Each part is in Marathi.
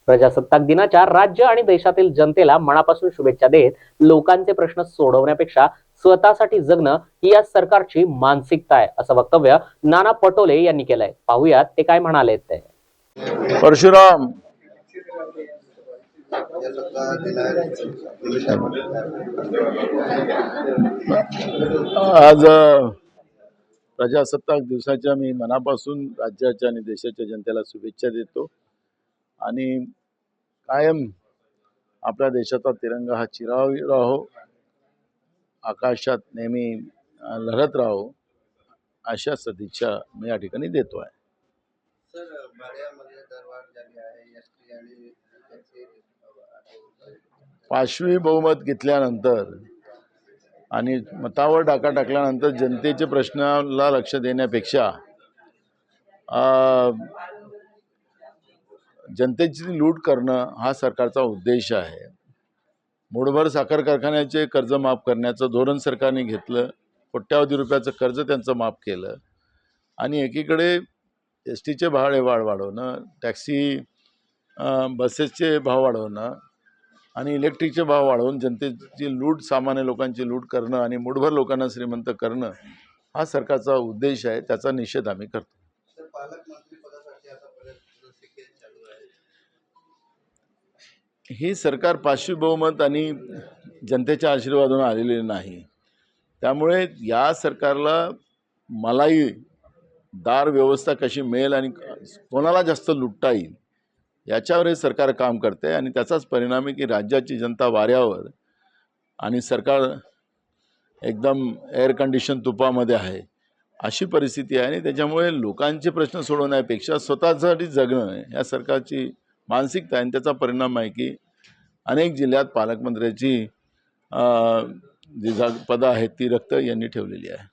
प्रजासत्ताक दिनाच्या राज्य आणि देशातील जनतेला मनापासून शुभेच्छा देत लोकांचे प्रश्न सोडवण्यापेक्षा स्वतःसाठी जगणं ही या सरकारची मानसिकता आहे, असं वक्तव्य नाना पटोले यांनी केलंय. पाहूयात ते काय म्हणाले. ते परशुराम आज प्रजासत्ताक दिवसाच्या मी मनापासून राज्याच्या आणि देशाच्या जनतेला शुभेच्छा देतो आणि कायम आपल्या देशाचा तिरंगा हा चिरावी राहो, आकाशात नेहमी लहरत राहो, अशा सदिच्छा मी या ठिकाणी देतो आहे. पाचवी बहुमत घेतल्यानंतर आणि मतावर डाका टाकल्यानंतर जनतेचे प्रश्नाला लक्ष देण्यापेक्षा जनतेची लूट करणं हा सरकारचा उद्देश आहे. मूठभर साखर कारखान्याचे कर्ज माफ करण्याचं धोरण सरकारने घेतलं. कोट्यावधी रुपयाचं कर्ज त्यांचं माफ केलं आणि एकीकडे एसटीचे भाडे वाढवणं, टॅक्सी बसेसचे भाव वाढवणं आणि इलेक्ट्रिकचे भाव वाढवून जनतेची लूट, सामान्य लोकांची लूट करणं आणि मूठभर लोकांना श्रीमंत करणं हा सरकारचा उद्देश आहे. त्याचा निषेध आम्ही करतो. ही सरकार पाचवी बहुमत आणि जनतेच्या आशीर्वादाने आलेली नाही. त्यामुळे या सरकारला मलाई दार व्यवस्था कशी मिळेल आणि कोणाला जास्त लुटता येईल याच्यावर हे सरकार काम करते आणि त्याचाच परिणाम आहे की राज्याची जनता वाऱ्यावर आणि सरकार एकदम एअर कंडिशन तुपामध्ये आहे अशी परिस्थिती आहे. आणि त्याच्यामुळे लोकांचे प्रश्न सोडवण्यापेक्षा स्वतःसाठी जगणं या सरकारची मानसिकता आहे. आणि त्याचा परिणाम आहे की अनेक जिल्ह्यात पालकमंत्र्याची जी पदं आहेत ती रक्त यांनी ठेवलेली आहे.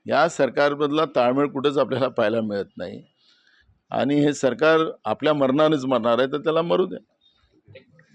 या सरकारमधला ताळमेळ कुठंच आपल्याला पाहायला मिळत नाही आणि हे सरकार आपल्या मरणानेच मरणार आहे, तर त्याला मरू द्या.